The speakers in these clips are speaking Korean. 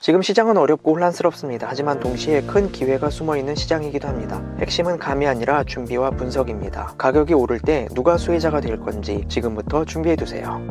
지금 시장은 어렵고 혼란스럽습니다. 하지만 동시에 큰 기회가 숨어있는 시장이기도 합니다. 핵심은 감이 아니라 준비와 분석입니다. 가격이 오를 때 누가 수혜자가 될 건지 지금부터 준비해두세요.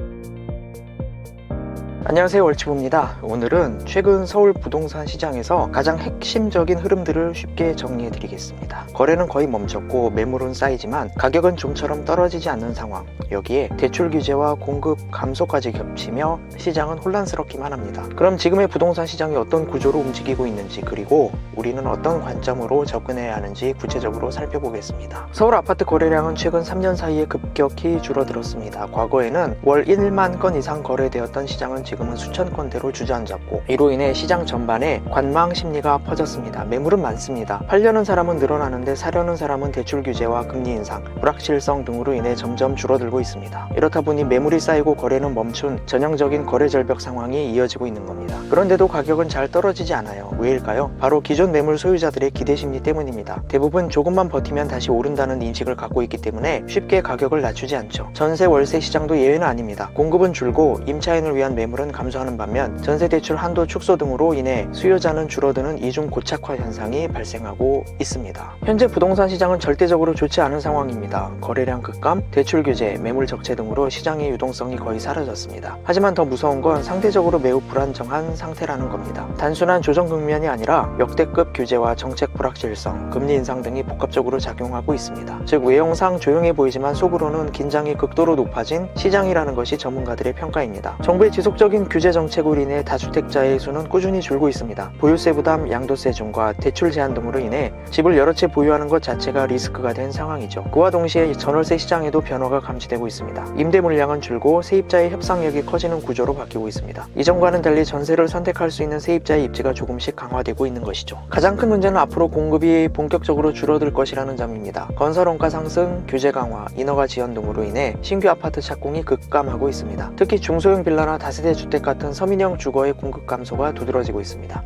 안녕하세요, 월치부입니다. 오늘은 최근 서울 부동산 시장에서 가장 핵심적인 흐름들을 쉽게 정리해 드리겠습니다. 거래는 거의 멈췄고 매물은 쌓이지만 가격은 좀처럼 떨어지지 않는 상황. 여기에 대출 규제와 공급 감소까지 겹치며 시장은 혼란스럽기만 합니다. 그럼 지금의 부동산 시장이 어떤 구조로 움직이고 있는지, 그리고 우리는 어떤 관점으로 접근해야 하는지 구체적으로 살펴보겠습니다. 서울 아파트 거래량은 최근 3년 사이에 급격히 줄어들었습니다. 과거에는 월 1만 건 이상 거래되었던 시장은 지금은 수천 건대로 주저앉았고, 이로 인해 시장 전반에 관망 심리가 퍼졌습니다. 매물은 많습니다. 팔려는 사람은 늘어나는데 사려는 사람은 대출 규제와 금리 인상, 불확실성 등으로 인해 점점 줄어들고 있습니다. 이렇다 보니 매물이 쌓이고 거래는 멈춘 전형적인 거래 절벽 상황이 이어지고 있는 겁니다. 그런데도 가격은 잘 떨어지지 않아요. 왜일까요? 바로 기존 매물 소유자들의 기대 심리 때문입니다. 대부분 조금만 버티면 다시 오른다는 인식을 갖고 있기 때문에 쉽게 가격을 낮추지 않죠. 전세 월세 시장도 예외는 아닙니다. 공급은 줄고 임차인을 위한 매물은 감소하는 반면 전세대출 한도 축소 등으로 인해 수요자는 줄어드는 이중 고착화 현상이 발생하고 있습니다. 현재 부동산 시장은 절대적으로 좋지 않은 상황입니다. 거래량 급감, 대출 규제, 매물 적체 등으로 시장의 유동성이 거의 사라졌습니다. 하지만 더 무서운 건 상대적으로 매우 불안정한 상태라는 겁니다. 단순한 조정 국면이 아니라 역대급 규제와 정책 불확실성, 금리 인상 등이 복합적으로 작용하고 있습니다. 즉, 외형상 조용해 보이지만 속으로는 긴장이 극도로 높아진 시장이라는 것이 전문가들의 평가입니다. 정부의 지속적인 규제 정책으로 인해 다주택자의 수는 꾸준히 줄고 있습니다. 보유세 부담, 양도세 중과 대출 제한 등으로 인해 집을 여러 채 보유하는 것 자체가 리스크가 된 상황이죠. 그와 동시에 전월세 시장에도 변화가 감지되고 있습니다. 임대 물량은 줄고 세입자의 협상력이 커지는 구조로 바뀌고 있습니다. 이전과는 달리 전세를 선택할 수 있는 세입자의 입지가 조금씩 강화되고 있는 것이죠. 가장 큰 문제는 앞으로 공급이 본격적으로 줄어들 것이라는 점입니다. 건설 원가 상승, 규제 강화, 인허가 지연 등으로 인해 신규 아파트 착공이 급감하고 있습니다. 특히 중소형 빌라나 다세대 주택 같은 서민형 주거의 공급 감소가 두드러지고 있습니다.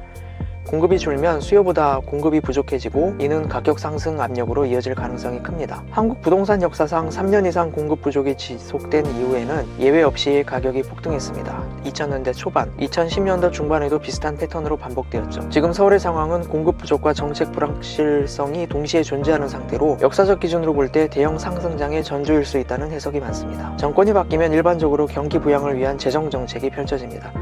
공급이 줄면 수요보다 공급이 부족해지고, 이는 가격 상승 압력으로 이어질 가능성이 큽니다. 한국 부동산 역사상 3년 이상 공급 부족이 지속된 이후에는 예외 없이 가격이 폭등했습니다. 2000년대 초반, 2010년대 중반에도 비슷한 패턴으로 반복되었죠. 지금 서울의 상황은 공급 부족과 정책 불확실성이 동시에 존재하는 상태로 역사적 기준으로 볼 때 대형 상승장의 전조일 수 있다는 해석이 많습니다. 정권이 바뀌면 일반적으로 경기 부양을 위한 재정 정책이 펼쳐집니다.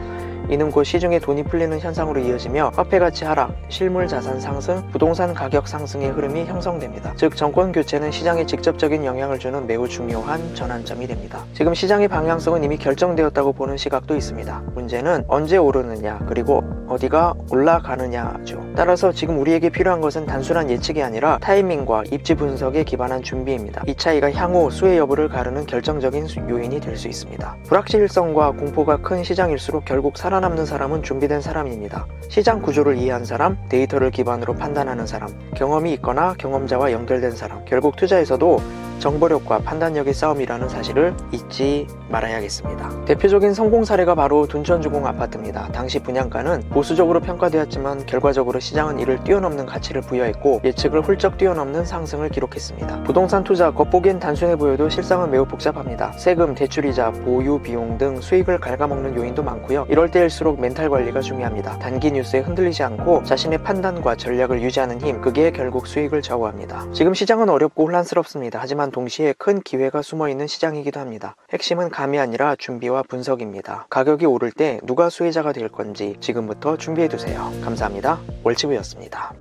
이는 곧 시중에 돈이 풀리는 현상으로 이어지며 화폐 가치 하락, 실물 자산 상승, 부동산 가격 상승의 흐름이 형성됩니다. 즉, 정권 교체는 시장에 직접적인 영향을 주는 매우 중요한 전환점이 됩니다. 지금 시장의 방향성은 이미 결정되었다고 보는 시각도 있습니다. 문제는 언제 오르느냐, 그리고 어디가 올라가느냐죠. 따라서 지금 우리에게 필요한 것은 단순한 예측이 아니라 타이밍과 입지 분석에 기반한 준비입니다. 이 차이가 향후 수혜 여부를 가르는 결정적인 요인이 될 수 있습니다. 불확실성과 공포가 큰 시장일수록 결국 살아남는 사람은 준비된 사람입니다. 시장 구조를 이해한 사람, 데이터를 기반으로 판단하는 사람, 경험이 있거나 경험자와 연결된 사람, 결국 투자에서도 정보력과 판단력의 싸움이라는 사실을 잊지 말아야겠습니다. 대표적인 성공 사례가 바로 둔천주공 아파트입니다. 당시 분양가는 보수적으로 평가되었지만 결과적으로 시장은 이를 뛰어넘는 가치를 부여했고, 예측을 훌쩍 뛰어넘는 상승을 기록했습니다. 부동산 투자, 겉보기엔 단순해 보여도 실상은 매우 복잡합니다. 세금, 대출이자, 보유 비용 등 수익을 갉아먹는 요인도 많고요. 이럴 때일수록 멘탈 관리가 중요합니다. 단기 뉴스에 흔들리지 않고 자신의 판단과 전략을 유지하는 힘, 그게 결국 수익을 좌우합니다. 지금 시장은 어렵고 혼란스럽습니다. 하지만 동시에 큰 기회가 숨어있는 시장이기도 합니다. 핵심은 감이 아니라 준비와 분석입니다. 가격이 오를 때 누가 수혜자가 될 건지 지금부터 준비해두세요. 감사합니다. 월치부였습니다.